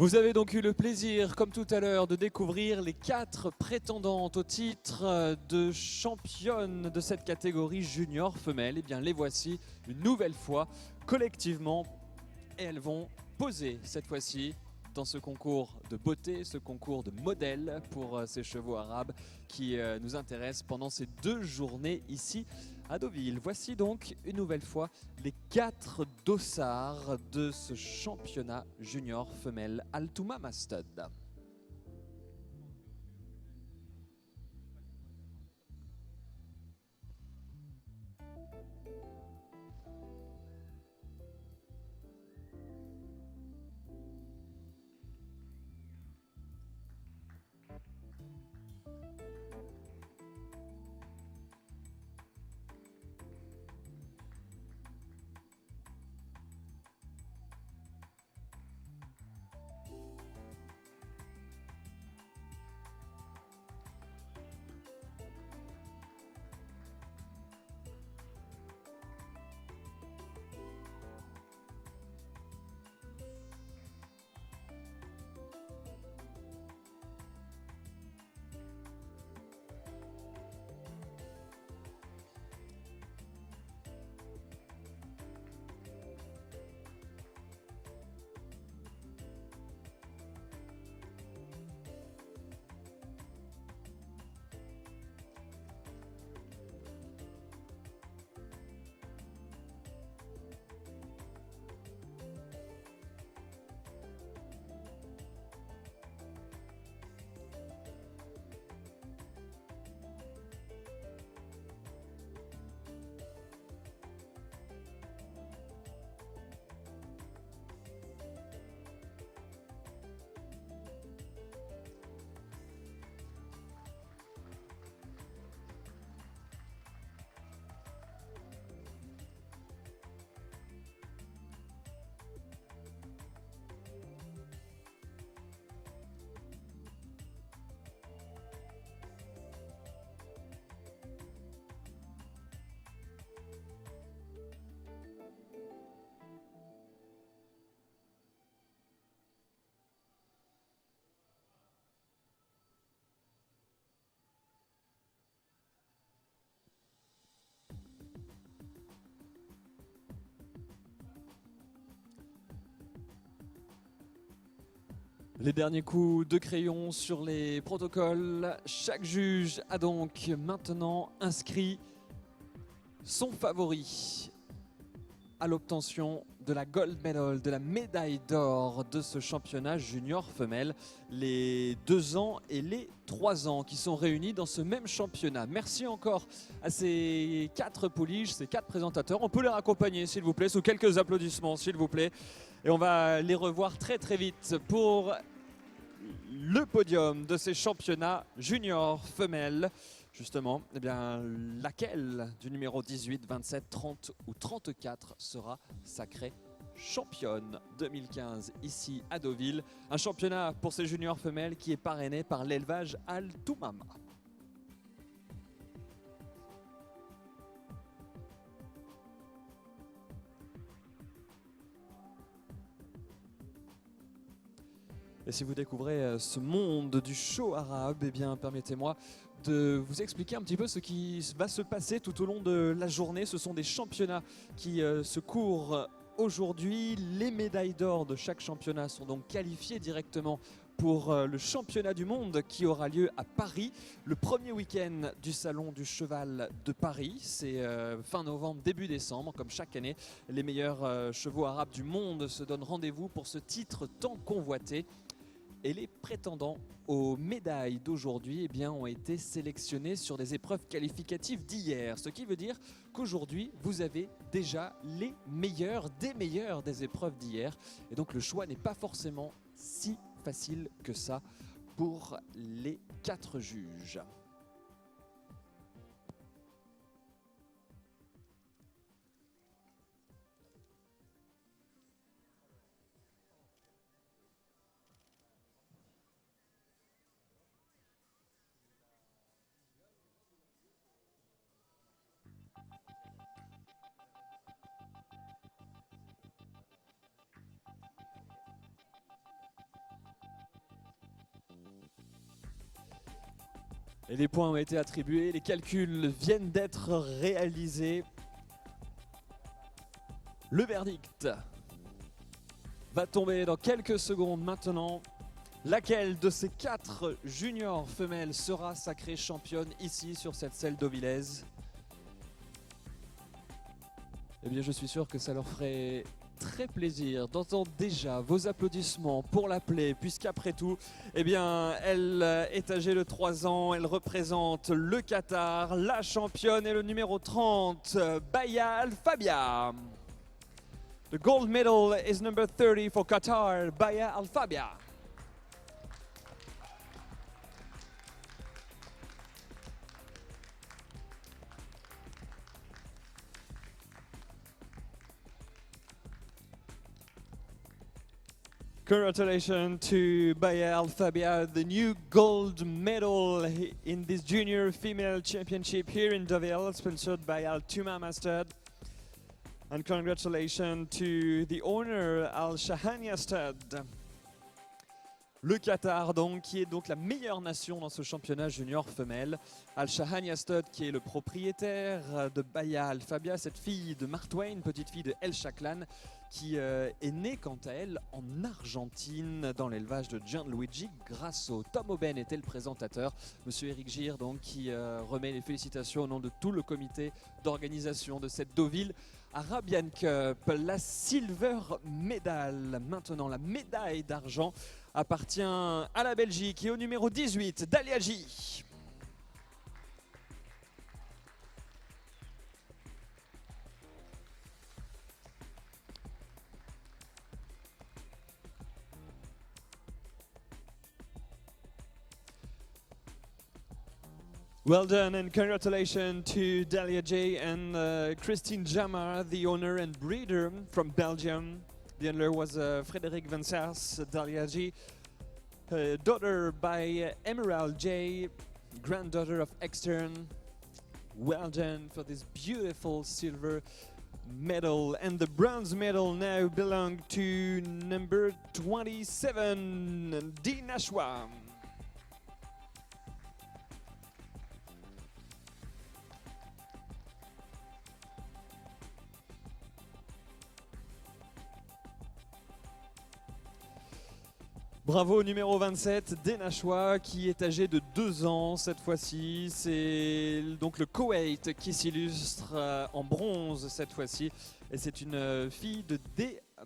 Vous avez donc eu le plaisir, comme tout à l'heure, de découvrir les 4 prétendantes au titre de championne de cette catégorie junior femelle. Et bien les voici une nouvelle fois, collectivement, et elles vont poser cette fois-ci dans ce concours de beauté, ce concours de modèles pour ces chevaux arabes qui nous intéressent pendant ces 2 journées ici à Deauville. Voici donc une nouvelle fois les 4 dossards de ce championnat junior femelle Al Toumama Stud. Les derniers coups de crayon sur les protocoles. Chaque juge a donc maintenant inscrit son favori à l'obtention de la gold medal, de la médaille d'or de ce championnat junior femelle, les 2 ans et les 3 ans qui sont réunis dans ce même championnat. Merci encore à ces 4 pouliches, ces 4 présentateurs. On peut les raccompagner s'il vous plaît, sous quelques applaudissements s'il vous plaît. Et on va les revoir très très vite pour le podium de ces championnats junior femelles. Justement, eh bien, laquelle du numéro 18, 27, 30 ou 34 sera sacrée championne 2015 ici à Deauville. Un championnat pour ces juniors femelles qui est parrainé par l'élevage Al Toumama. Et si vous découvrez ce monde du show arabe, eh bien, permettez-moi de vous expliquer un petit peu ce qui va se passer tout au long de la journée. Ce sont des championnats qui se courent aujourd'hui. Les médailles d'or de chaque championnat sont donc qualifiées directement pour le championnat du monde qui aura lieu à Paris, le premier week-end du Salon du Cheval de Paris. C'est fin novembre, début décembre, comme chaque année. Les meilleurs chevaux arabes du monde se donnent rendez-vous pour ce titre tant convoité. Et les prétendants aux médailles d'aujourd'hui eh bien, ont été sélectionnés sur des épreuves qualificatives d'hier. Ce qui veut dire qu'aujourd'hui, vous avez déjà les meilleurs des épreuves d'hier. Et donc le choix n'est pas forcément si facile que ça pour les 4 juges. Et les points ont été attribués, les calculs viennent d'être réalisés. Le verdict va tomber dans quelques secondes maintenant. Laquelle de ces 4 juniors femelles sera sacrée championne ici sur cette selle d'Auvillaise? Eh bien, je suis sûr que ça leur ferait très plaisir d'entendre déjà vos applaudissements pour l'appeler, puisqu'après tout, eh bien, elle est âgée de 3 ans, elle représente le Qatar, la championne est le numéro 30, Baya Al Fabia. The gold medal is number 30 for Qatar, Baya Al Fabia. Congratulations to Baya Al Fabia, the new gold medal in this junior female championship here in Deauville, sponsored by Altuma Mustard. And congratulations to the owner Al Shahania Stud. Le Qatar, donc, qui est donc la meilleure nation dans ce championnat junior femelle. Al Shahania Stud, qui est le propriétaire de Baya Al Fabia, cette fille de Mark Twain, petite fille de El Shaklan, qui est née quant à elle en Argentine dans l'élevage de Gianluigi Grasso. Tom Oben était le présentateur. Monsieur Eric Gir, donc, qui remet les félicitations au nom de tout le comité d'organisation de cette Deauville Arabian Cup. La Silver Medal, maintenant la médaille d'argent, appartient à la Belgique et au numéro 18, Daliaji. Well done and congratulations to Dalia J and Christine Jamar, the owner and breeder from Belgium. The owner was Frédéric Van Sars, Dalia J, daughter by Emerald J, granddaughter of Extern. Well done for this beautiful silver medal, and the bronze medal now belongs to number 27, Dinashwa. Bravo au numéro 27, Denachwa, qui est âgé de 2 ans cette fois-ci. C'est donc le Koweït qui s'illustre en bronze cette fois-ci. Et c'est une fille de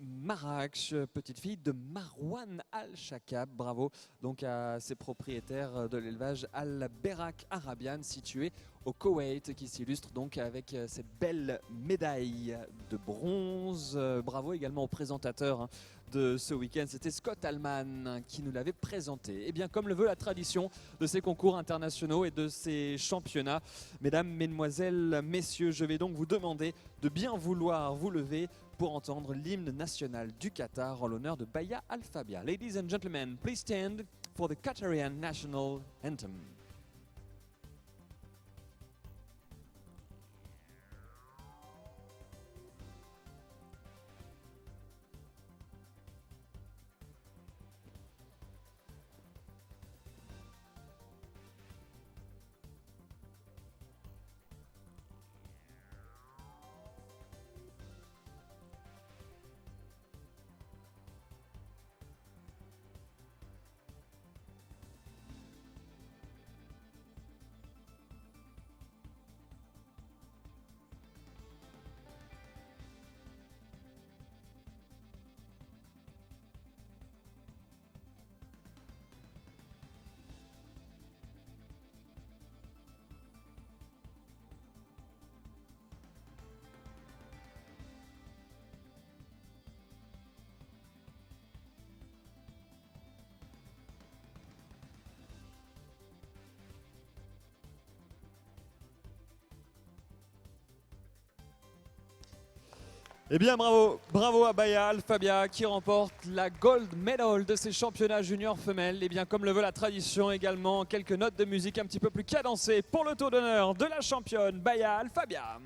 Marakch, petite fille de Marwan Al-Shakab. Bravo donc à ses propriétaires de l'élevage Al-Berak Arabian, situé au Koweït, qui s'illustre donc avec cette belle médaille de bronze. Bravo également au présentateur de ce week-end, c'était Scott Allman qui nous l'avait présenté. Et bien, comme le veut la tradition de ces concours internationaux et de ces championnats, mesdames, mesdemoiselles, messieurs, je vais donc vous demander de bien vouloir vous lever pour entendre l'hymne national du Qatar en l'honneur de Baya Al Fabia. Ladies and gentlemen, please stand for the Qatarian national anthem. Eh bien bravo, bravo à Baya Al Fabia qui remporte la gold medal de ces championnats juniors femelles. Et bien comme le veut la tradition également, quelques notes de musique un petit peu plus cadencées pour le tour d'honneur de la championne Baya Al Fabia.